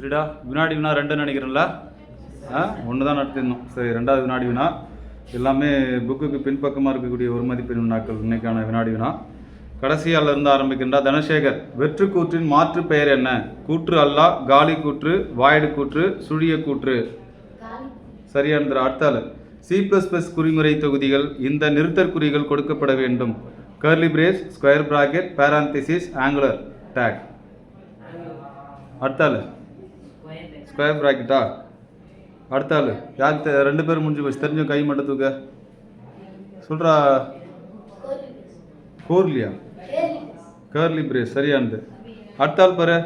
சரிடா. வினாடி வினா 2 நினைக்கிறேன்ல. 1 தான் நடத்திருந்தோம். சரி, 2வது வினாடி வினா. எல்லாமே புக்குக்கு பின்பக்கமாக இருக்கக்கூடிய ஒரு மதிப்பெண் வினாக்கள் இன்னைக்கான வினாடி வினா. கடைசியால் இருந்து ஆரம்பிக்கின்றா. தனசேகர், வெற்று கூற்றின் மாற்று பெயர் என்ன? கூற்று அல்லா, காலி கூற்று, வாய்டு கூற்று, சுழிய கூற்று. சரியானது. அடுத்தால் C++ குறிமுறை தொகுதிகள் இந்த நிறுத்தற்குறிகள் கொடுக்கப்பட வேண்டும். Curly brace, square bracket, parenthesis, angular tag. அடுத்தால் ஸ்கொயர் பிராக்கெட்டா? அடுத்தால் யார் 2 பேர் முடிஞ்சு போச்சு. தெரிஞ்ச கை மட்டும் தூக்க சொல்கிறா. கோர்லியா? கர்லி பிரேஸ் சரியானது. அடுத்தால் பாரு.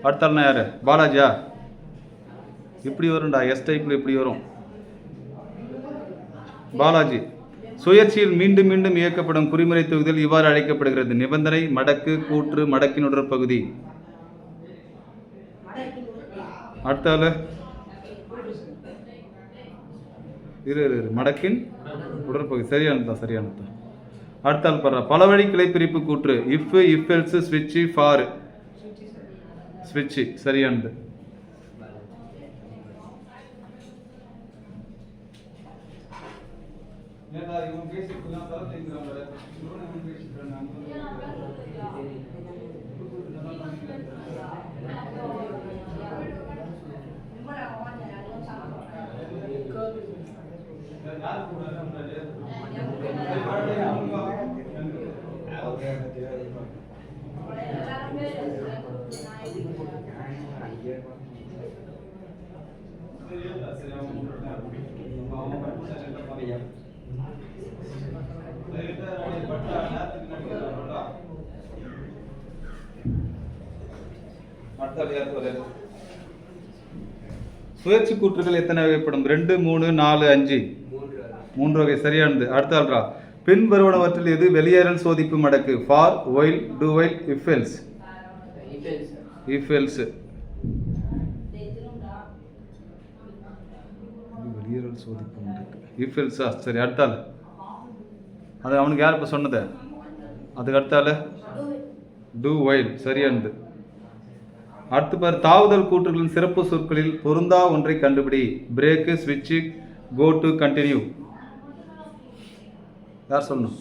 அடுத்தால்னா யார்? பாலாஜியா? இப்படி வரும்டா, எஸ் டைப்பில் இப்படி வரும். பாலாஜி. சுயற்சியில் மீண்டும் மீண்டும் இயக்கப்படும் குறிமுறை தொகுதிகள் இவ்வாறு அழைக்கப்படுகிறது. நிபந்தனை, மடக்கு, கூற்று, மடக்கின் உடற்பகுதி. அடுத்தால மடக்கின் உடற்பகுதி. சரியானதுதான், சரியானதுதான். அடுத்தால் படுற பல வழி கிளைப்பிரிப்பு கூற்று. இஃப், இஃப் எல்ஸ், ஸ்விட்ச், ஃபார், ஸ்விட்ச். சரியானது. சுழற்சி கூற்றுகள் எத்தனை வகைப்படும்? 2, 3, 4, 5. 3 வகை. சரியானது. அடுத்தால்ரா, பின் வருவனவற்றில் எது வெளியேறல் சோதிப்பு மடக்கு? For, while, do while, if else. If else. வெளியேறல் சோதிப்பு மடக்கு இஃப் எல்ஸா? சரி. அடுத்தால் அது அவனுக்கு யார் இப்போ சொன்னது? அதுக்கு அடுத்தால டு ஒயில். சரியானது. அடுத்து பார், தாவுதல் கூற்றுகளின் சிறப்பு சொற்களில் பொருந்தா ஒன்றை கண்டுபிடி. பிரேக்கு, ஸ்விட்ச், கோ டு, கண்டினியூ. யார் சொல்லணும்?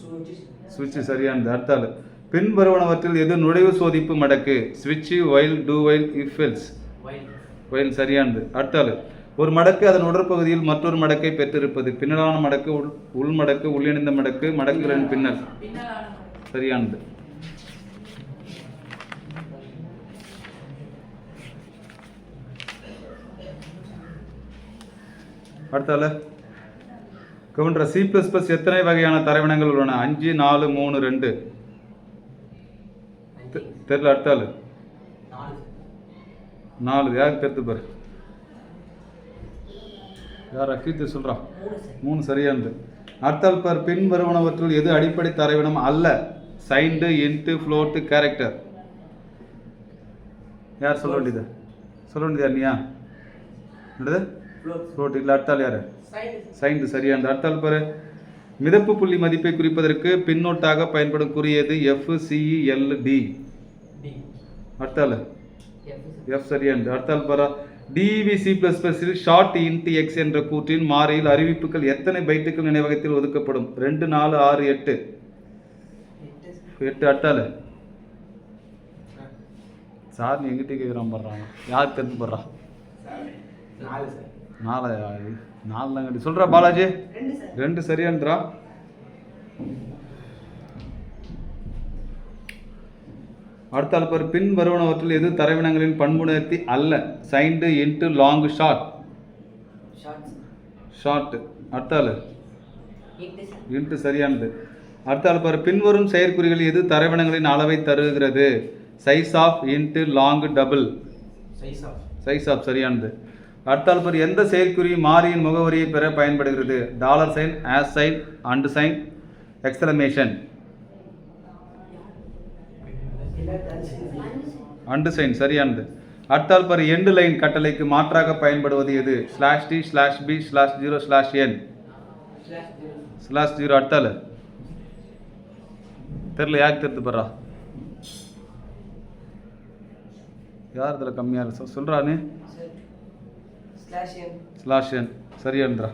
ஸ்விட்ச். சரியானது. அடுத்தால் பின் வருவனவற்றில் எது நுழைவு சோதிப்பு மடக்கு? ஸ்விட்ச், while, do while, if else. While. சரியானது. அடுத்தால் ஒரு மடக்கு அதன் உடற்பகுதியில் மற்றொரு மடக்கை பெற்றிருப்பது. பின்னலான மடக்கு, உள் மடக்கு, உள்ளிணைந்த மடக்கு, மடக்குகளின் பின்னல். சரியானது. அடுத்தால கவுண்டர C++ எத்தனை வகையான தரவினங்கள் உள்ளன? 5, 4, 3, 2. தெரியல. அடுத்தால 4. யாருக்கு தெரிந்து பாரு. யார்? அக்கீத்து சொல்றா. 3. சரியானது. அடுத்தால் பார், பின் வருவனவற்றுள் எது அடிப்படை தரவினம் அல்ல? Signed, int, float, character. யார் சொல்ல வேண்டியது? சொல்ல வேண்டியது நீயா? என்னது? ஃப்ளோட் இல்லை. அடுத்தால் யார்? சைன்டு. சரியானது. அடுத்தால் பாரு, மிதப்பு புள்ளி மதிப்பை குறிப்பதற்கு பின்னோட்டாக பயன்படும் குறியது FCELD. அடுத்தால் எஃப். சரியானது. அடுத்தால் பாரு, DEV C++ short int X என்ற கூற்றின் மாறியில் அறிவிப்புகள் எத்தனை பைட்டுகள் நினைவகத்தில் ஒதுக்கப்படும்? 2, 4, 6, 8. 8. அடுத்தால் சார் நீ எங்கிட்ட கேட்குறான் படுறாங்க. யார் தெரிந்து படுறா? 4 கட்டி சொல்கிறா. பாலாஜி 2. சரியான்றா. அடுத்தால் பார், பின் வருவனவற்றில் எது தரவினங்களின் பண்புணர்த்தி அல்ல? Signed, int, long, short. Short. அடுத்தால் இன்ட். சரியானது. அடுத்தால் பார், பின்வரும் செயற்குறிகள் எது தரவினங்களின் அளவை தருகிறது? Size of, int, long, double. Size of. சரியானது. அடுத்தால் பார், எந்த செயற்குறி மாறியின் முகவரியை பெற பயன்படுகிறது? Dollar sign, hash sign, and sign, exclamation. And sign. சரியானது. அடுத்தால் பார், எண்டு லைன் கட்டளைக்கு மாற்றாக பயன்படுவது எது? /t, /b, /0, /n. /0. அடுத்தால் தெரியல. யாருக்கு தெரிந்து போடுறா? யார் இதில் கம்மியாக இருக்கு சொல்கிறானே? ஸ்லாஷியன் சரியான்றா.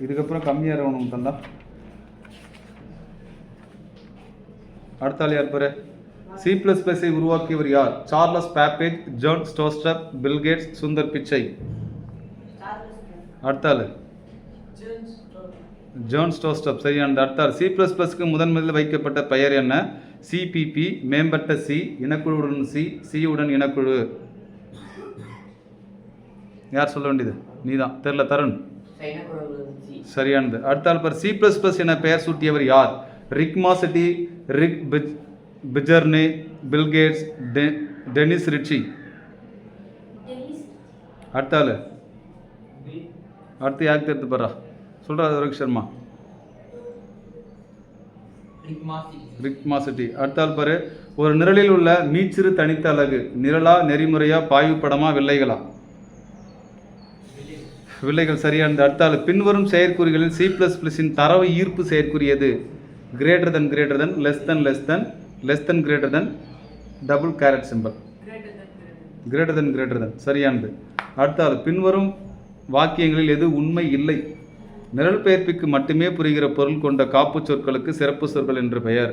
இதுக்கப்புறம் கம்மியாக இருக்கணும் தந்தா. அடுத்த ஆள் யார் பாரு? C++ஐ உருவாக்கியவர் யார்? Charles பேப்பேஜ், John ஸ்டோஸ்டர், Bill Gates, Sundar Pichai. அடுத்த ஆள் ஜான் ஸ்டோஸ்டப் சரியானது. அடுத்த ஆள் C++க்கு முதலில் வைக்கப்பட்ட பெயர் என்ன? CPP மேம்பட்ட C, இனக்குழுவுடன் C உடன் இனக்குழு. யார் சொல்ல வேண்டியது? நீதான். தெரியல தருண். சரியானது. அடுத்த ஆள் பார் C++ என பெயர் சூட்டியவர் யார்? Rick Mascitti, Rick Bjarne, Bill Gates, Dennis Ritchie. அடுத்த ஆள் அடுத்து யாருக்கு தெரிந்து பாரா சொல்கிறா? ரோஹித் சர்மா. Rick Mascitti. அடுத்த ஆள் பாரு ஒரு நிரலில் உள்ள மீச்சிறு தனித்த அலகு நிரலா, நெறிமுறையா, பாய்வு படமா, வில்லைகளா? வில்லைகள் சரியானது. அடுத்த ஆள் பின்வரும் செயற்குறிகளில் C++இன் தரவு ஈர்ப்பு செயற்குறியது? Greater than, less than, double caret symbol. Greater than சரியானது. அடுத்த ஆள் பின்வரும் வாக்கியங்களில் எது உண்மை இல்லை? நிரல் பெயர்ப்பிற்கு மட்டுமே புரிகிற பொருள் கொண்ட காப்பு சொற்களுக்கு சிறப்பு சொற்கள் என்று பெயர்.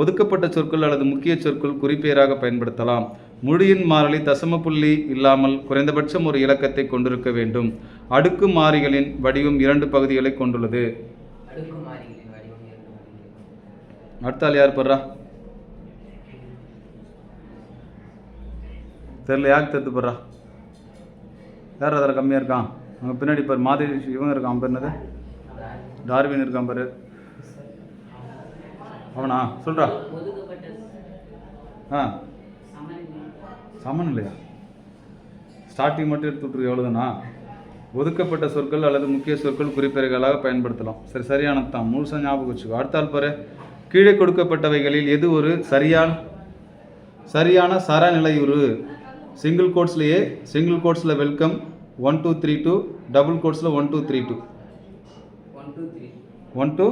ஒதுக்கப்பட்ட சொற்கள் அல்லது முக்கிய சொற்கள் குறிப்பெயராக பயன்படுத்தலாம். முடியின் மாறிலி தசம புள்ளி இல்லாமல் குறைந்தபட்சம் ஒரு இலக்கத்தை கொண்டிருக்க வேண்டும். அடுக்கு மாறிகளின் வடிவம் 2 பகுதிகளை கொண்டுள்ளது. அடுத்த ஆள் யார் படுறா? தெரியல. யாருக்கு தெரிந்து படுறா? யார் அதில் கம்மியாக இருக்கான்? அங்கே பின்னாடி பார் மாதிரி இவங்க இருக்கான். பேர் என்னது? டார்வின் இருக்கான் பாரு. அவனா சொல்கிறா? சமநிலையா? ஸ்டார்டிங் மட்டும் எடுத்து விட்ருக்கு. எவ்வளோதானா? ஒதுக்கப்பட்ட சொற்கள் அல்லது முக்கிய சொற்கள் குறிப்பெயர்களாக பயன்படுத்தலாம். சரியானது தான். முழுசாக ஞாபகம் வச்சுக்கோ. அடுத்தால் பாரு கீழே கொடுக்கப்பட்டவைகளில் எது ஒரு சரியான சரநிலையுறு? சிங்கிள் கோட்ஸில் வெல்கம் 1 2 3 2, டபுள் கோட்ஸில் 1 2 3 2. 1 2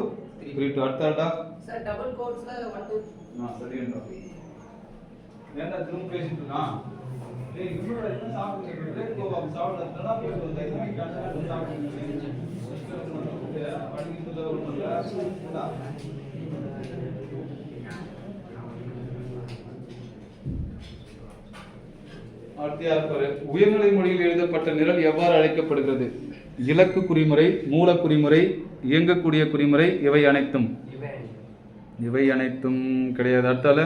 3 2. அடுத்தாடா சார் டபுள் கோட்ஸ்ல 1 2. சரியா. ஏன்டா திரும்ப பேசிட்டு இருக்கான்? டேய் இவனோட என்ன சாப்பிடுங்க பிரேக் கோவா சாப்பிடுறதுனா போய் ஒரு டைம் கேன்சல் சாப்பிடுங்க. படிக்கிறதுல ஒண்ணுல அடுத்து யார் பாரு உயர்நிலை மொழியில் எழுதப்பட்ட நிரல் எவ்வாறு அழைக்கப்படுகிறது? இலக்கு குறிமுறை, மூல குறிமுறை, இயங்கக்கூடிய குறிமுறை, இவை அனைத்தும் கிடையாது. அடுத்தால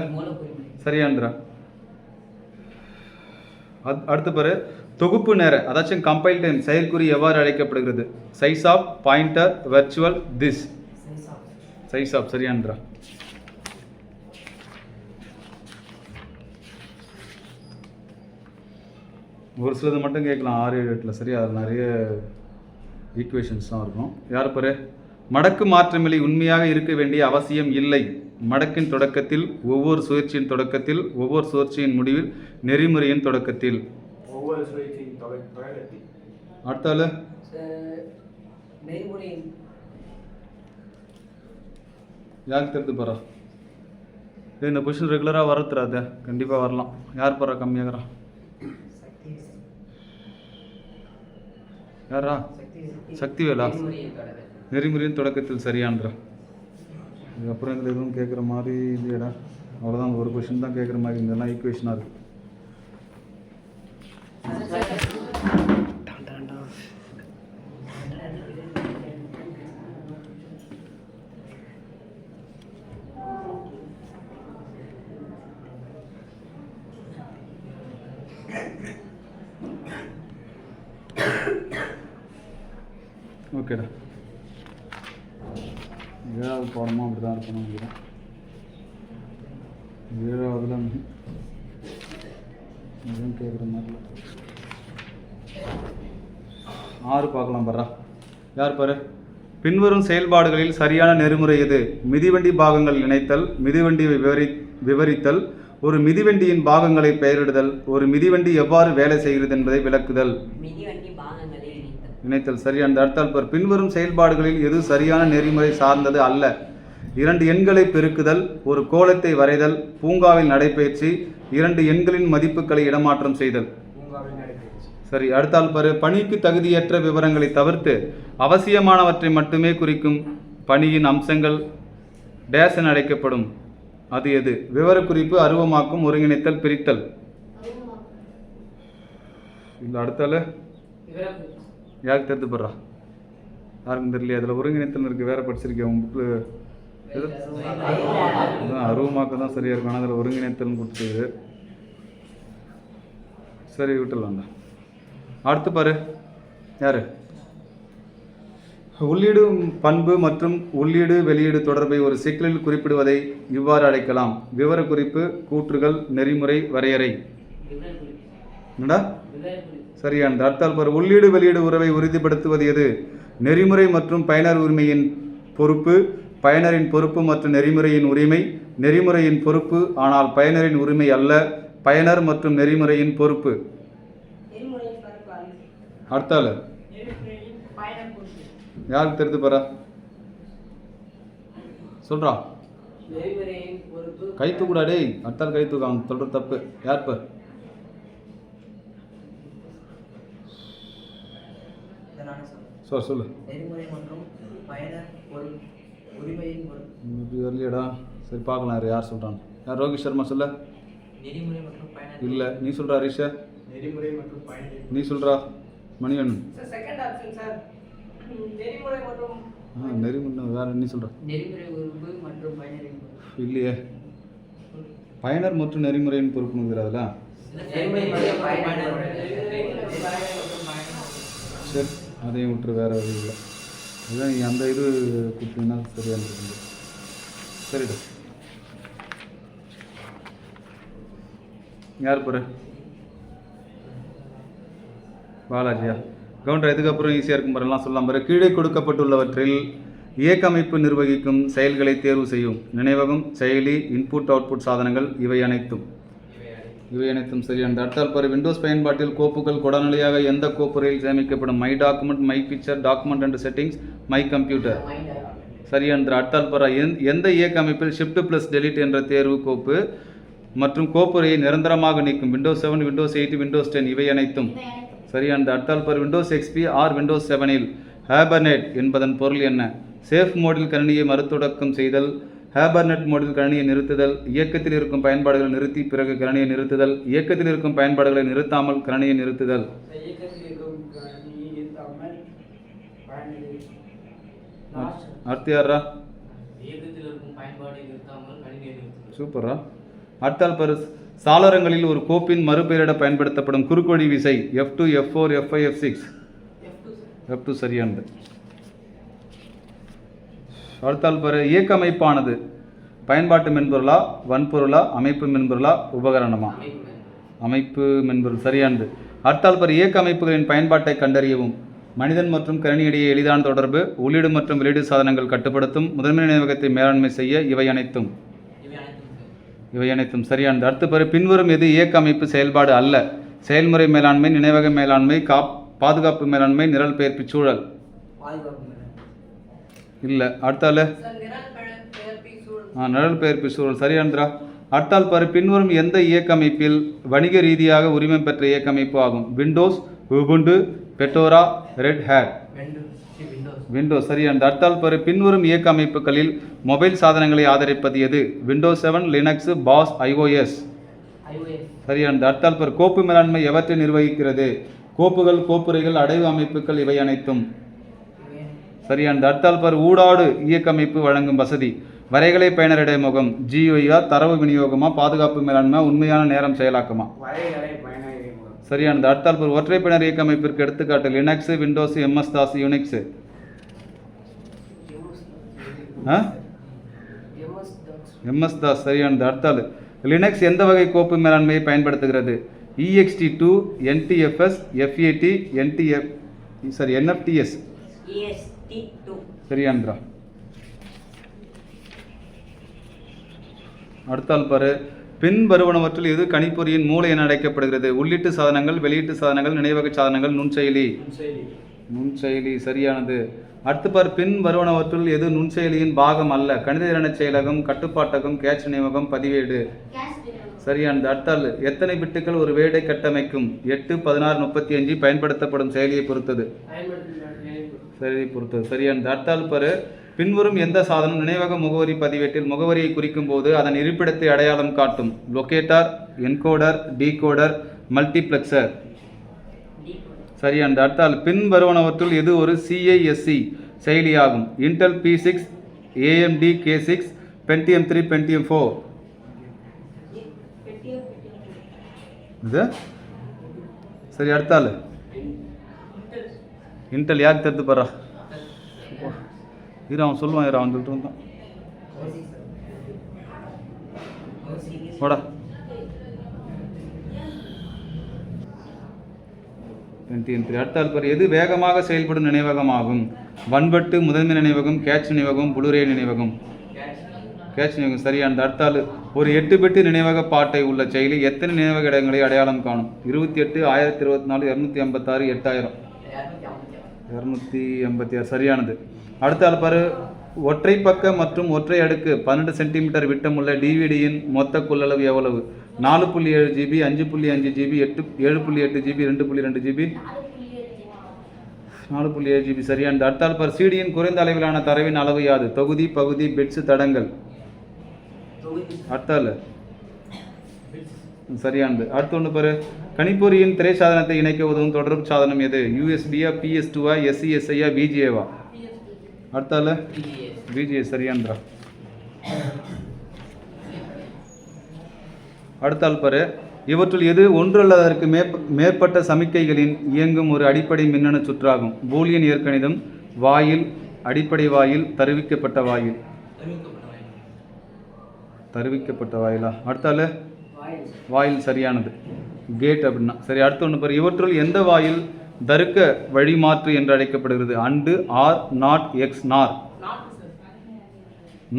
சரியான்றா. அடுத்து பாரு தொகுப்பு நேர அதாச்சும் கம்பைல் டைம் செயற்குறி எவ்வாறு அழைக்கப்படுகிறது? Size of, pointer, virtual, this. Size of சரியான்றா. ஒரு சிலது மட்டும் கேட்கலாம் 6 7 8 சரியா. அதில் நிறைய ஈக்குவேஷன்ஸ் தான் இருக்கும். யார் பாரு மடக்கு மாற்றமில்லை உண்மையாக இருக்க வேண்டிய அவசியம் இல்லை. மடக்கின் தொடக்கத்தில், ஒவ்வொரு சுழற்சியின் தொடக்கத்தில், ஒவ்வொரு சுழற்சியின் முடிவில், நெறிமுறையின் தொடக்கத்தில். அடுத்தால யாருக்கு தெரிந்து போறா? இந்த கொஸ்டின் ரெகுலராக வரத்துறாத, கண்டிப்பாக வரலாம். யார் போறா கம்மியாகிறா? யாரா? சக்திவேலா. நெறிமுறையின் தொடக்கத்தில் சரியான்றா. இதுக்கப்புறம் இதில் எதுவும் கேட்குற மாதிரி இல்லையடா. அவ்வளோதான், ஒரு கொஷின் தான் கேட்குற மாதிரி. இதெல்லாம் ஈக்குவேஷனாக இருக்குது. ஓகேடா. 7வது பாடமும் அப்படி தான் இருக்கணும். நினைக்கிறேன் 7வதுல எதுவும் கேட்குற மாதிரி இல்லை. 6 பார்க்கலாம் பாரா. யார் பாரு பின்வரும் செயல்பாடுகளில் சரியான நெறிமுறை எது? மிதிவண்டி பாகங்கள் இணைத்தல், மிதிவண்டியை விவரித்தல், ஒரு மிதிவண்டியின் பாகங்களை பெயரிடுதல், ஒரு மிதிவண்டி எவ்வாறு வேலை செய்கிறது என்பதை விளக்குதல். இணைத்தல் சரியானது. அடுத்தால் பார் பின்வரும் செயல்பாடுகளில் எது சரியான நெறிமுறை சார்ந்தது அல்ல? 2 எண்களை பெருக்குதல், ஒரு கோலத்தை வரைதல், பூங்காவில் நடைபயிற்சி, 2 எண்களின் மதிப்புகளை இடமாற்றம் செய்தல். சரி, அடுத்தால் பாரு. பணிக்கு தகுதியற்ற விவரங்களை தவிர்த்து அவசியமானவற்றை மட்டுமே குறிக்கும் பணியின் அம்சங்கள் டேஸ் என அழைக்கப்படும். அது எது? விவரக்குறிப்பு, அருவமாக்கும், ஒருங்கிணைத்தல், பிரித்தல். இல்லை, அடுத்தால யாருக்கு தெரிந்து போடுறா? யாருக்கும் தெரியலையா? அதில் ஒருங்கிணைத்தல் இருக்குது, வேறு படிச்சிருக்கேன் உங்கள் புக்கில். அருவமாக்கம் தான் சரியாக இருக்கும், ஆனால் அதில் ஒருங்கிணைத்தல்னு கொடுத்தது. சரி, விட்டுடலாம்ண்ணா. அடுத்து பாரு. யார்? உள்ளீடு பண்பு மற்றும் உள்ளீடு வெளியீடு தொடர்பை ஒரு சிக்கலில் குறிப்பிடுவதை இவ்வாறு அழைக்கலாம். விவரக்குறிப்பு, கூற்றுகள், நெறிமுறை, வரையறை. என்னடா சரியானது. அடுத்தால் பாரு. உள்ளீடு வெளியீடு உறவை உறுதிப்படுத்துவது எது? நெறிமுறை மற்றும் பயனர் உரிமையின் பொறுப்பு, பயனரின் பொறுப்பு மற்றும் நெறிமுறையின் உரிமை, நெறிமுறையின் பொறுப்பு ஆனால் பயனரின் உரிமை அல்ல, பயனர் மற்றும் நெறிமுறையின் பொறுப்பு. அடுத்தால யாருக்கு தெரிந்து பாரா? சொல்றா. கை தூக்குடா டேய். அடுத்தால் கை தூக்க, அவன் சொல்ற தப்பு. யார் பார்? சொல்லு. வரலையடா. சரி, பார்க்கலாம் யார் சொல்கிறான். யார்? ரோஹித் சர்மா சொல்ல. இல்லை, நீ சொல்கிறா. ஹரிஷா நீ சொல்கிறா. மணிவண்ணன் நெறிமுறை வேற நீ சொல்கிற. இல்லையே, பயனர் மற்றும் நெறிமுறையின் பொறுப்புங்கிறதுல. சரி, அதையும் விட்டுரு, வேறு வழி இல்லை. அதுதான் நீ அந்த இது கொடுத்தீங்கன்னா சரியாக இருக்குது. சரிடா. யார் போகிற? பாலாஜியா? கவுண்டர். இதுக்கப்புறம் ஈஸியாக இருக்கும் பாருலாம் சொல்லலாம் பாரு. கீழே கொடுக்கப்பட்டுள்ளவற்றில் இயக்கமைப்பு நிர்வகிக்கும் செயல்களை தேர்வு செய்யும். நினைவகம், செயலி, இன்புட் அவுட்புட் சாதனங்கள், இவை அனைத்தும் சரியானது. அடுத்தால் பாரு. விண்டோஸ் பயன்பாட்டில் கோப்புகள் கொடநிலையாக எந்த கோப்புறையில் சேமிக்கப்படும்? My document, my picture, document and settings, my computer. சரியானது. அடுத்தால் பாரு. எந்த இயக்க அமைப்பில் ஷிஃப்ட் ப்ளஸ் டெலிட் என்ற தேர்வு கோப்பு மற்றும் கோப்புறையை நிரந்தரமாக நீக்கும்? விண்டோஸ் 7, விண்டோஸ் 8, விண்டோஸ் 10, இவை அனைத்தும் சரியானது. அடுத்தால் பாரு. விண்டோஸ் XP ஆர் விண்டோஸ் 7இல் ஹேபர்நெட் என்பதன் பொருள் என்ன? சேஃப் மோடில் கணினியை மறுதொடக்கம் செய்தல், ஹேபர்நெட் மோடில் கணினியை நிறுத்துதல், இயக்கத்தில் இருக்கும் பயன்பாடுகளை நிறுத்தி பிறகு கணினியை நிறுத்துதல், இயக்கத்தில் இருக்கும் பயன்பாடுகளை நிறுத்தாமல் கணினியை நிறுத்துதல். அடுத்து யாரா? சூப்பரா. அடுத்தால் பாரு. சாளரங்களில் ஒரு கோப்பின் மறுபெயரிட பயன்படுத்தப்படும் குறுக்கோடி விசை F2, F4, F5, F6. F2 சரியானது. அடுத்தால் பாரு. இயக்க அமைப்பானது பயன்பாட்டு மென்பொருளா, வன்பொருளா, அமைப்பு மென்பொருளா, உபகரணமா? அமைப்பு மென்பொருள் சரியானது. அடுத்தால் பாரு. இயக்க அமைப்புகளின் பயன்பாட்டை கண்டறியவும். மனிதன் மற்றும் கணினி இடையே எளிதான தொடர்பு, உள்ளீடு மற்றும் வெளியீடு சாதனங்கள் கட்டுப்படுத்தும், முதன்மை நினைவகத்தை மேலாண்மை செய்ய, இவை அனைத்தும் சரியானது. அடுத்து பாரு. பின்வரும் எது இயக்க அமைப்பு செயல்பாடு அல்ல? செயல்முறை மேலாண்மை, நினைவக மேலாண்மை, பாதுகாப்பு மேலாண்மை, நிரல் பெயர்ப்பு சூழல். இல்லை. அடுத்தால நிரல் பெயர்ப்பு சூழல் சரியானதா. அடுத்தால் பாரு. பின்வரும் எந்த இயக்க அமைப்பில் வணிக ரீதியாக உரிமை பெற்ற இயக்க அமைப்பு ஆகும்? Windows, Ubuntu, Fedora, Red Hat. Windows சரியானது. அடுத்தால் பாரு. பின்வரும் இயக்க அமைப்புகளில் மொபைல் சாதனங்களை ஆதரிப்பது எது? விண்டோஸ் 7, லினக்ஸ், பாஸ், iOS. சரியானது. அடுத்தால் பாரு. கோப்பு மேலாண்மை எவற்றை நிர்வகிக்கிறது? கோப்புகள், கோப்புரைகள், அடைவு அமைப்புகள், இவை அனைத்தும் சரியானது. அடுத்தால் பாரு. ஊடாடு இயக்க அமைப்பு வழங்கும் வசதி. வரைகலை பயனர் இடைமுகம், GUI-ஆ, தரவு விநியோகமா, பாதுகாப்பு மேலாண்மை, உண்மையான நேரம் செயலாக்கமா? சரியானது. அடுத்தால் பாரு. ஒற்றை பயனர் இயக்க அமைப்பிற்கு எடுத்துக்காட்டு. Linux, Windows, MS-DOS, Unix. MS-DOS சரியானது. அடுத்தால் லினக்ஸ் எந்த வகை கோப்பு மேலாண்மையை பயன்படுத்துகிறது? ext2, NTFS, FAT, NFTS. சரியானதா. அடுத்தால் பாரு. பின் வருவனவற்றில் எது கணிப்பொறியின் மூளை என அழைக்கப்படுகிறது? உள்ளீட்டு சாதனங்கள், வெளியீட்டு சாதனங்கள், நினைவக சாதனங்கள், நுண்செயலி. சரியானது. அடுத்து பார், பின் வருவனவற்றுள் எது நுண்செயலியின் பாகம் அல்ல? கணித திறன செயலகம், கட்டுப்பாட்டகம், கேட்ச் நினைவகம், பதிவேடு. சரியானது. அடுத்தால் எத்தனை பிட்டுகள் ஒரு வேடை கட்டமைக்கும்? 8, 16, 35 பயன்படுத்தப்படும் செயலியை பொறுத்தது. செயலியை பொறுத்தது. சரியானது. அடுத்தால் பாரு, பின்வரும் எந்த சாதனம் நினைவக முகவரி பதிவேட்டில் முகவரியை குறிக்கும் போது அதன் இருப்பிடத்தை அடையாளம் காட்டும்? Locator, encoder, decoder, multiplexer. சரியானது. அடுத்தால் பின் வருவனவற்றுள் எது ஒரு சிஐஎஸ்சி செயலியாகும்? Intel P6, AMD K6, Pentium 3, Pentium 4. இது சரி. அடுத்தால் இன்டெல் யாருக்கு தடுத்து போடுறா? இரு, அவன் சொல்லுவான். அவன் சொல்லிட்டு வந்தான். போடா. அடுத்தால் பாரு, எது வேகமாக செயல்படும் நினைவகமாகும்? வன்பட்டு, முதன்மை நினைவகம், கேட்ச் நினைவகம், புளுரே நினைவகம். கேட்ச் நினைவகம். சரியானது. அடுத்தால் ஒரு 8 பிட்டு நினைவக பாட்டை உள்ள செயலி எத்தனை நினைவக இடங்களை அடையாளம் காணும்? 28, 1024, 256, 8000. 286. சரியானது. அடுத்தால் பாரு, ஒற்றை பக்க மற்றும் ஒற்றை அடுக்கு 12 சென்டிமீட்டர் விட்டமுள்ள டிவிடியின் மொத்த கொள்ளளவு எவ்வளவு? 4.7 GB, 5.5 GB, 7.8 GB, 2.2 GB, 4.7 GB. சரியானது. அடுத்தால் பார், சிடியின் குறைந்த அளவிலான தரவின் அளவு யாது? தொகுதி, பகுதி, பிட்ஸ், தடங்கள். அடுத்தால் சரியானது. அடுத்து ஒன்று பாரு, கணிப்பொறியின் திரை சாதனத்தை இணைக்க உதவும் தொடர்பு சாதனம் எது? USB-ஆ, PS2-ஆ, SCSI-ஆ, VGA-வா? அடுத்தால VGA. சரியான்றா. அடுத்தால் பாரு, இவற்றுள் எது ஒன்று அல்லது அதற்கு மேற்பட்ட சமிக்கைகளின் இயங்கும் ஒரு அடிப்படை மின்னணு சுற்றாகும்? பூலியன் இயற்கணிதம், வாயில், அடிப்படை வாயில், தருவிக்கப்பட்ட வாயில். தருவிக்கப்பட்ட வாயிலா? அடுத்தால வாயில். சரியானது. கேட் அப்படின்னா. சரி. அடுத்து ஒன்று பாரு, இவற்றுள் எந்த வாயில் தருக்க வழிமாற்று என்று அழைக்கப்படுகிறது? அண்டு, ஆர், நாட், எக்ஸ், நார்.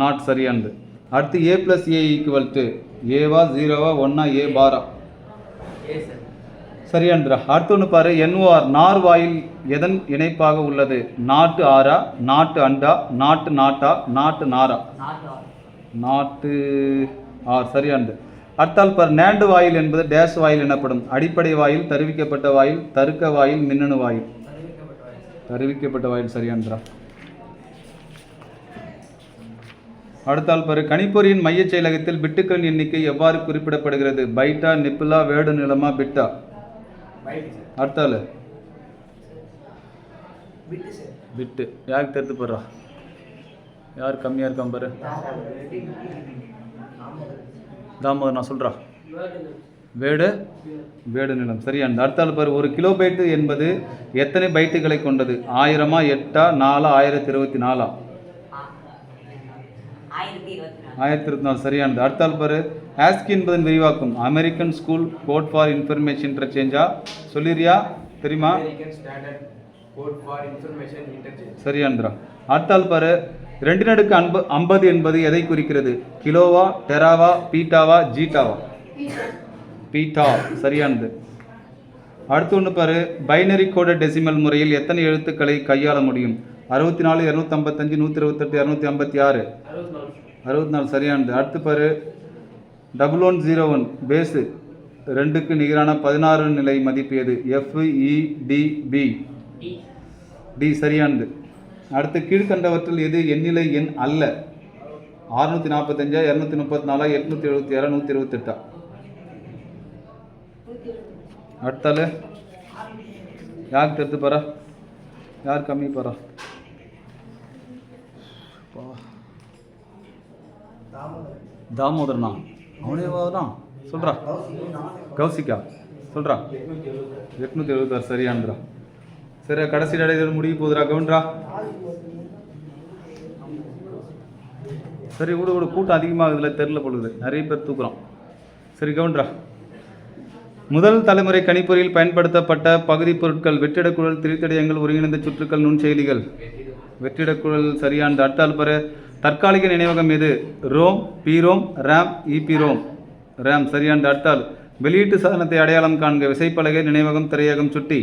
நாட். சரியானது. அடுத்து A+A = ஏவா, 0வா, 1ஆ, A பாரா? சரியானதுரா. அடுத்து ஒன்று பாரு, NOR நார் வாயில் எதன் இணைப்பாக உள்ளது? நாட்டு ஆரா, நாட்டு அண்டா, நாட்டு நாட்டா, நாட்டு நாரா? நாட்டு ஆர். சரியானது. அடுத்தால் பார், நேண்டு வாயில் என்பது டேஷ் வாயில் எனப்படும்? அடிப்படை வாயில், தருவிக்கப்பட்ட வாயில், தருக்க வாயில், மின்னணு வாயில்? தருவிக்கப்பட்ட வாயில். சரியானதுரா. அடுத்தால் பாரு, கணிப்பொறியின் மைய செயலகத்தில் பிட்டுகளின் எண்ணிக்கை எவ்வாறு குறிப்பிடப்படுகிறது? பைட்டா, நிப்பிளா, வேடு நிலமா, பிட்டா? அடுத்தால் பிட்டு. யாருக்கு தெரிந்து போடுறா? யார் கம்மியாக இருக்கான் பாரு? தாமோதர். நான் சொல்கிறா வேடு, வேடு நிலம். சரியானது. அடுத்தால் பாரு, ஒரு கிலோபைட்டு என்பது எத்தனை பைட்டுகளை கொண்டது? 1000-ஆ, 8ஆ, 4ஆ, 1024? 1024. சரியானது. அடுத்தால் பாரு, ஆஸ்கி என்பதன் விரிவாக்கம்? American school code for information இன்டர்சேஞ்சா? சொல்லிறியா? தெரியுமா? சரியானதுரா. அடுத்தால் பாரு, 2^50 என்பது எதை குறிக்கிறது? கிலோவா, டெராவா, பீட்டாவா, ஜீட்டாவா? பீட்டா. சரியானது. அடுத்து ஒன்று பாரு, பைனரி கோடட் டெசிமல் முறையில் எத்தனை எழுத்துக்களை கையாள முடியும்? 64, 255, 128, 256? 64. சரியானது. அடுத்து பாரு, 1101 பேஸு 2க்கு நிகரான 16 நிலை மதிப்பு எது? FEDB? டி. சரியானது. அடுத்து கீழ்கண்டவற்றில் எது எண்ணிலை எண் அல்ல? 645, 234, 876, 128? அடுத்தால யாருக்கு தெரிந்து பாரா? யார் கம்மி பாரா? தாமோதரனா? அவனேவாதான் சொல்கிறா. கௌசிக்கா சொல்கிறா. 876. சரியானதுரா. சரி, கடைசி இடையில முடிய போகுதுரா. கவுண்டரா. சரி, விடு விடு, கூட்டம் அதிகமாகுதுல, தெரில பொழுது நிறைய பேர் தூக்குறோம். சரி, கவுண்டரா. முதல் தலைமுறை கணிப்பொறியில் பயன்படுத்தப்பட்ட பகுதி பொருட்கள்: வெற்றிடக்குழல், திரித்தடயங்கள், ஒருங்கிணைந்த சுற்றுக்கள், நுண்செயலிகள். வெற்றிடக்குழல். சரியானது. அடுத்தால் பாரு, தற்காலிக நினைவகம் எது? ROM, PROM, RAM, EPROM? RAM. சரியானது. அடுத்தால் வெளியீட்டு சாதனத்தை அடையாளம் காண்க. விசைப்பலகை, நினைவகம், திரையகம், சுட்டி?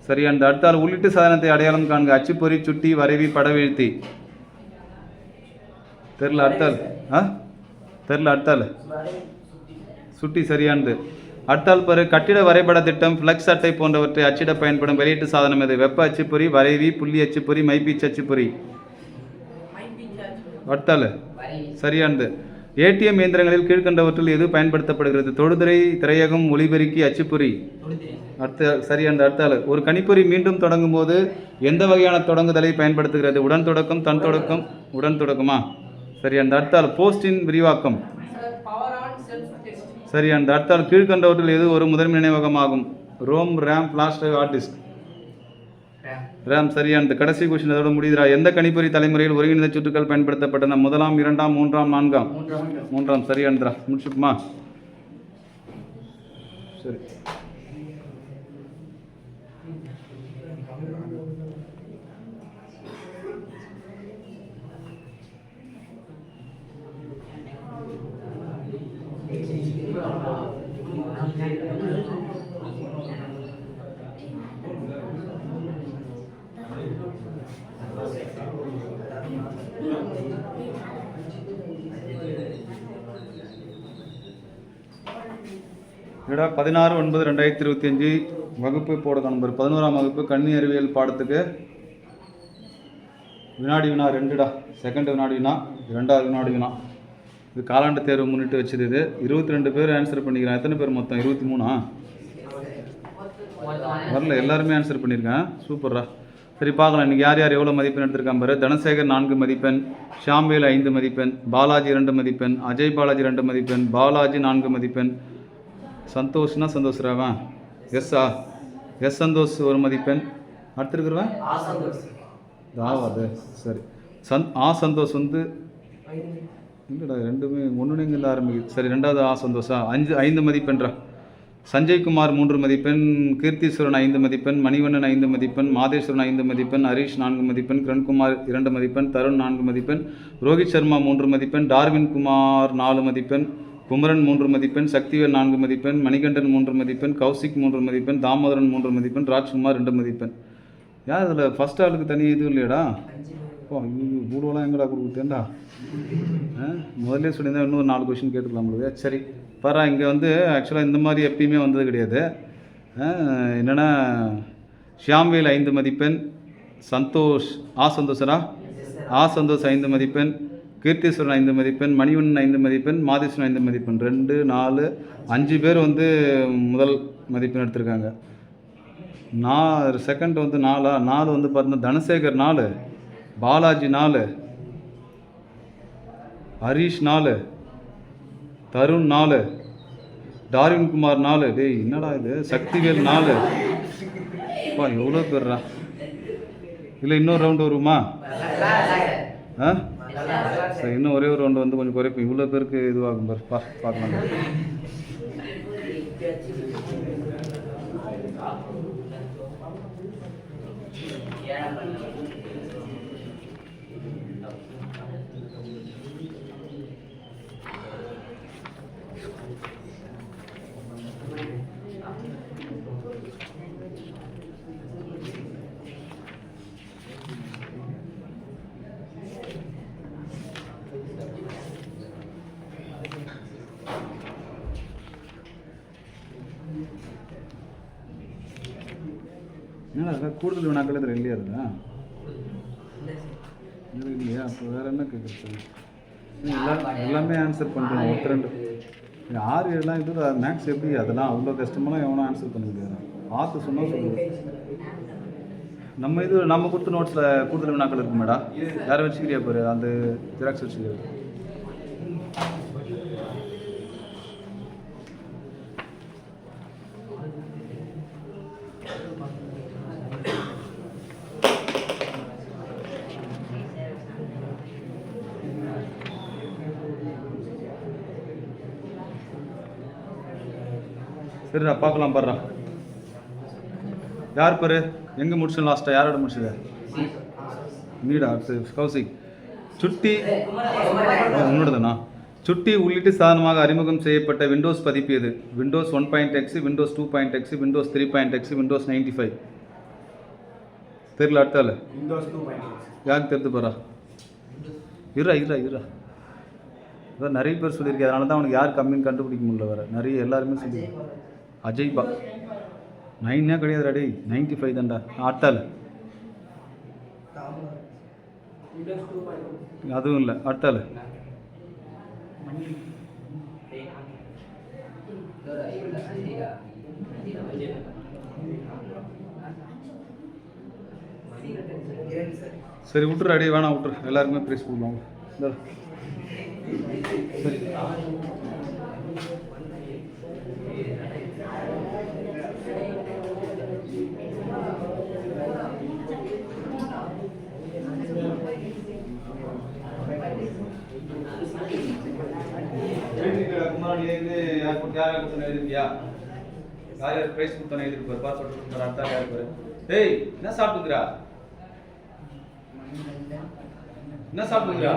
சரியானது. அடுத்தால் உள்ளிட்டு சாதனத்தை அடையாளம் காண்க. அச்சுப்பொறி, சுட்டி, வரைவி, படவெழுத்தி. தெரில அடுத்தால் அடுத்தால் சுட்டி சரியானது. அடுத்தால் பாரு, கட்டிட வரைபட திட்டம், ஃப்ளக்ஸ் அட்டை போன்றவற்றை அச்சிட பயன்படும் வெளியீட்டு சாதனம் எது? வெப்ப அச்சுப்பொறி, வரைவி, புள்ளி அச்சுப்பொறி, மைப்பீச்சு அச்சுப்பொறி. அடுத்தால் சரியானது. ஏடிஎம் இயந்திரங்களில் கீழ்கண்டவற்றில் எது பயன்படுத்தப்படுகிறது? தொடுதிரை, திரையகம், ஒளிபெருக்கி, அச்சுப்பொறி. அடுத்த சரியானது. அடுத்தால் ஒரு கணிப்பொறி மீண்டும் தொடங்கும் போது எந்த வகையான தொடங்குதலை பயன்படுத்துகிறது? உடன் தொடக்கம், தன் தொடக்கம், உடன் தொடக்கமா? சரியானது. அடுத்தால் போஸ்டின் விரிவாக்கம். சரியானது. அடுத்தால் கீழ்கண்டவற்றில் எது ஒரு முதன்மை நினைவகமாகும்? ROM, RAM, flash drive, hard disk. RAM சரியானது. கடைசி கொஸ்டின் அதோட முடிகிறா. எந்த கணிப்பொறி தலைமுறையில் ஒருங்கிணைந்த சுற்றுக்கள் பயன்படுத்தப்பட்டன? முதலாம், இரண்டாம், மூன்றாம், நான்காம்? மூன்றாம் சரியானதுரா. முடிச்சுக்குமா? சரி. என்னடா 16/9/2025 வகுப்பு போட நம்பர் 11ஆம் வகுப்பு கணினி அறிவியல் பாடத்துக்கு வினாடி வினா 2டா. செகண்ட் வினாடி வினா, 2வது வினாடி வினா. இது காலாண்டு தேர்வு முன்னிட்டு வச்சது. இது 22 பேர் ஆன்சர் பண்ணிக்கிறேன். எத்தனை பேர் மொத்தம்? 23ஆ? வரல, எல்லாருமே ஆன்சர் பண்ணியிருக்கேன். சூப்பர்ரா. சரி பார்க்கலாம் இன்றைக்கி யார் யார் எவ்வளோ மதிப்பெண் எடுத்திருக்கான் பாரு. தனசேகர் 4 மதிப்பெண், ஷாம்வேல் 5 மதிப்பெண், பாலாஜி 2 மதிப்பெண், அஜய் பாலாஜி 2 மதிப்பெண், பாலாஜி 4 மதிப்பெண், சந்தோஷ்னா சந்தோஷ் ராவன் எஸ்ஸா எஸ் சந்தோஷ் 1 மதிப்பெண். அடுத்திருக்கிறவன் தாவாது. சரி சந்தோஷ் வந்து இல்லைடா, ரெண்டுமே ஒன்றுங்க ஆரம்பிக்குது. சரி 2வது சந்தோஷா 5 மதிப்பெண்ரா. சஞ்சய்குமார் 3 மதிப்பெண், கீர்த்தீஸ்வரன் 5 மதிப்பெண், மணிவண்ணன் 5 மதிப்பெண், மாதேஸ்வரன் 5 மதிப்பெண், ஹரீஷ் 4 மதிப்பெண், கிரண்குமார் 2 மதிப்பெண், தருண் 4 மதிப்பெண், ரோஹித் சர்மா 3 மதிப்பெண், டார்வின் குமார் 4 மதிப்பெண், குமரன் 3 மதிப்பெண், சக்திவேல் 4 மதிப்பெண், மணிகண்டன் 3 மதிப்பெண், கௌசிக் 3 மதிப்பெண், தாமோதரன் 3 மதிப்பெண், ராஜ்குமார் 2 மதிப்பெண். யார் இதில் ஃபஸ்ட் ஆளுக்கு தனி இது இல்லையாடா? ஓ இவ்வளோலாம் எங்கடா கொடுக்குறேன்டா? முதல்ல சொல்லியிருந்தேன் இன்னும் 4 கொஷின் கேட்டுக்கலாம் உங்களுக்கு. சரி பாரா, இங்கே வந்து ஆக்சுவலாக இந்த மாதிரி எப்பயுமே வந்தது கிடையாது. என்னென்னா ஷியாம்வேல் 5 மதிப்பெண், சந்தோஷ் சந்தோஷரா சந்தோஷ் 5 மதிப்பெண், கீர்த்தீஸ்வரன் 5 மதிப்பெண், மணிவண்ணன் 5 மதிப்பெண், மாதேஸ்வரன் 5 மதிப்பெண். 2 4 5 பேர் வந்து முதல் மதிப்பெண் எடுத்திருக்காங்க. செகண்ட் வந்து 4 வந்து பார்த்தீங்கன்னா தனசேகர் 4, பாலாஜி 4, ஹரீஷ் 4, தருண் 4, டார்வின் குமார் 4. டேய் என்னடா இது? சக்திவேல் 4. அப்பா எவ்வளோ பேர்ரா? இல்லை இன்னொரு ரவுண்டு வருமா? சரி இன்னும் ஒரே ஒரு ரவுண்டு வந்து கொஞ்சம் குறைப்போம். இவ்வளோ பேருக்கு இதுவாகும் பார். பார்க்கலாம். என்னடா கூடுதல் வினாக்கள் இதில் இல்லையா? அதில் இல்லையா? அப்போ வேறு என்ன கேட்குறது? எல்லாமே ஆன்சர் பண்ணுறோம். 2 6 எல்லாம் இது மேக்ஸ் எப்படி? அதெல்லாம் அவ்வளோ கஷ்டமெல்லாம் எவனும் ஆன்சர் பண்ண முடியாது. பார்த்து சொன்னால் சொல்லுங்கள். நம்ம கொடுத்த நோட்ஸில் கூடுதல் வினாக்கள் இருக்கு மேடம். யாரை வச்சுக்கிறியா பாரு, அந்த ஜெராக்ஸ் வச்சுக்கிறியா? சரிடா பார்க்கலாம் பாடுறா. யார் பாரு எங்கே முடிச்சோம் லாஸ்ட்டாக? யாரோட முடிச்சது? நீடா கௌசிக். சுட்டி உன்னோடதுண்ணா. சுட்டி உள்ளிட்டு சாதனமாக அறிமுகம் செய்யப்பட்ட விண்டோஸ் பதிப்பு எது? Windows 1.x, Windows 2.x, Windows 3.x, Windows 95. தெரியல அடுத்தாள் யாருக்கு தெரிந்து போகிறா? இருறா அதான் நிறைய பேர் சொல்லியிருக்கேன். அதனால தான் அவனுக்கு யார் கம்மின்னு கண்டுபிடிக்க முடியல. வேறு நிறைய எல்லாருமே சொல்லி அஜய்பா 9 கிடையாது ரெடி 95 தான்டா. அடுத்தாள் அதுவும் இல்லை. அடுத்தாள் சரி விட்டுரு அடி வேணாம் விட்டுரு. எல்லாருக்குமே ப்ரைஸ் கொடுக்கலாம். சரி குமாரன் எழுதிருக்கியா? யார் ப்ரைஸ் கொடுத்தானே எழுதிருப்பார். பாஸ்போர்ட் கொடுத்தாரு. அடுத்தா யார் பாரு. ஏய் என்ன சாப்பிட்டுக்கிறா? என்ன சாப்பிட்டுக்கிறா?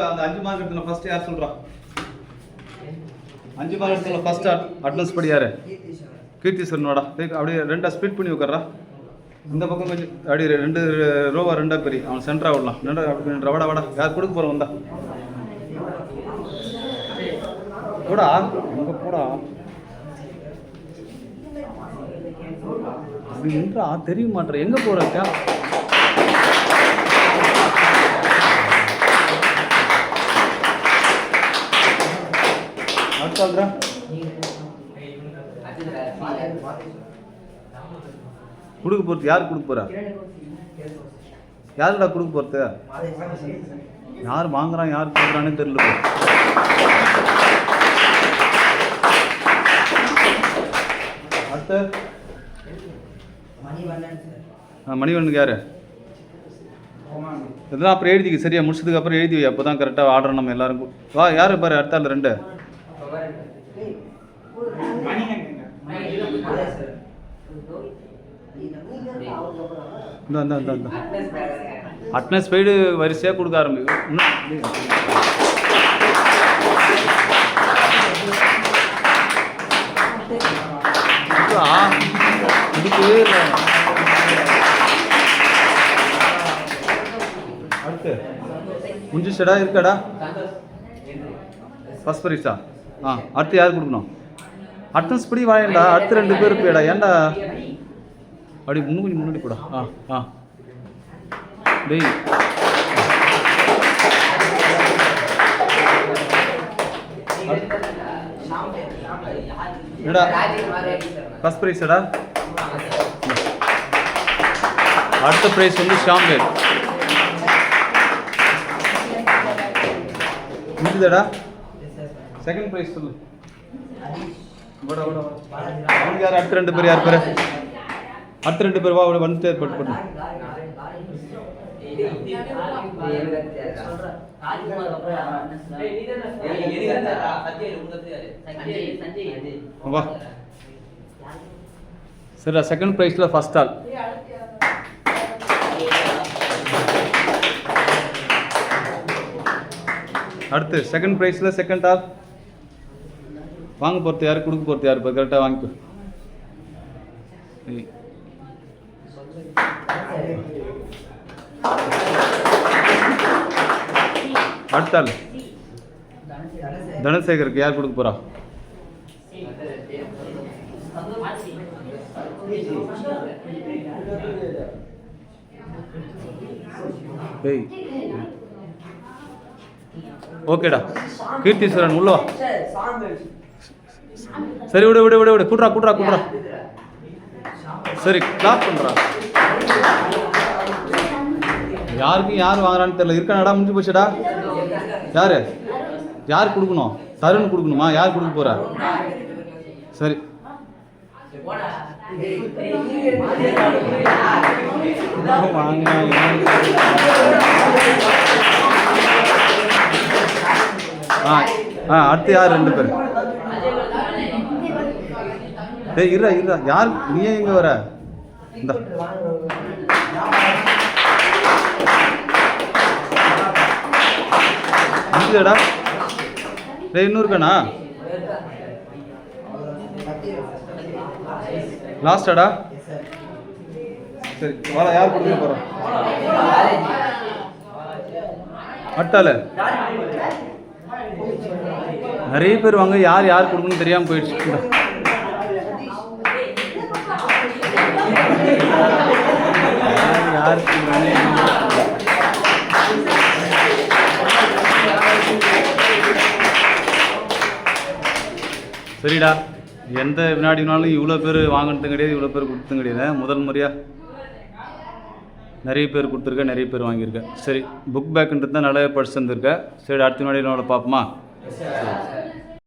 அந்த 5 மார்க் எடுத்துல ஃபர்ஸ்ட் யார் சொல்றா? 5 மார்க் எடுத்துல ஃபர்ஸ்ட் அட்டெண்டன்ஸ் படி யாரு? கீர்த்திஸ்வரனோட அப்படியே 2 ஸ்ப்ளிட் பண்ணி உட்கார்றா. இந்த பக்கம் கொஞ்சம் அப்படியே 2 ரோவா 2 பெரிய அவன் சென்டரா விடலாம். 2 வடா வடா யார் கொடுக்க போகிறோம்? வந்தா போடா அங்கே போடா. அப்படி நின்றா தெரிய மாட்டேற. எங்கே போகிறக்கா? அடுத்தாள்றா கொடுக்க போகிறது யார் கொடுக்க போகிறா? யாருடா கொடுக்க போகிறது? யார் வாங்குறான் யார் கொடுக்குறானே தெரியல. அடுத்த மணிவண்ணனுக்கு யார்? இதெல்லாம் அப்புறம் எழுதிக்க. சரியா முடிச்சதுக்கு அப்புறம் எழுதி வை. அப்போ தான் கரெக்டாக ஆர்டர் நம்ம எல்லாரும் வா. யார் பாரு அடுத்தாள் 2 அட்னஸ் பெய்டு வரிசையாக கொடுக்க ஆரம்பிக்கும். இதுக்கவே இல்லை. அடுத்து முடிஞ்சிச்சடா இருக்காடா ஃபஸ்ட் பரிசா? அடுத்து யார் கொடுக்கணும்? அட்டன்ஸ் படி வாயண்டா. அடுத்து 2 பேர் போயடா. ஏன்டா அப்படி கொஞ்சம் முன்னாடி போடா. டேய் என்னடா ஃபஸ்ட் ப்ரைஸ்டா? அடுத்த ப்ரைஸ் வந்து ஷாம்பேர். முடிஞ்சதடா? செகண்ட் ப்ரைஸ் சொல்லு. அவனுக்கு யார்? அடுத்த 2 பேர் யார் பேர்? அடுத்த 2 பேர் வா. வந்துட்டு ஏற்பாடு பண்ணு. வா சரிடா. செகண்ட் ப்ரைஸில் ஃபஸ்ட் ஆள். அடுத்து செகண்ட் ப்ரைஸில் செகண்ட் ஆள். வாங்க போகிறது யார்? கொடுக்க போகிறது யார்? இப்போ கரெக்டாக வாங்கிக்கோ. அடுத்தாள் தனசேகருக்கு யார் கொடுக்க போகிறா? ஏய் ஓகேடா. கீர்த்தீஸ்வரன் உள்ள வா. சரி விடு விடு விடு விடு. கூட்றா. சரி கிளாப் பண்ணுறா. யாருக்கும் யார் வாங்குறான்னு தெரியல. இருக்கானடா முடிஞ்சு போச்சுடா. யார் கொடுக்கணும்? தருண் கொடுக்கணுமா? யார் கொடுக்க போகிறா? சரி வாங்க. அடுத்து யார்? 2 பேர். டேய் இருடா இருடா, யார் நீ ஏன் இங்கே வர? இந்த முடிஞ்சடா. டேய் இன்னும் இருக்காண்ணா? லாஸ்டாடா? சரி வர, யார் கொடுக்க போகிறோம்? அட்டால நிறைய பேர் வாங்க, யார் யார் கொடுக்கணும்னு தெரியாமல் போயிடுச்சு. யார் சரிடா, எந்த வினாடினாலும் இவ்வளோ பேர் வாங்கினதும் கிடையாது, இவ்வளோ பேர் கொடுத்தும் கிடையாது. முதல் முறையாக நிறைய பேர் கொடுத்துருக்க, நிறைய பேர் வாங்கியிருக்கேன். சரி, புக் பேக்குன்றது தான் நிறைய படிச்சு தந்துருக்க. சரி, அடுத்த வினாடி நம்மளை பார்ப்போமா? சரி.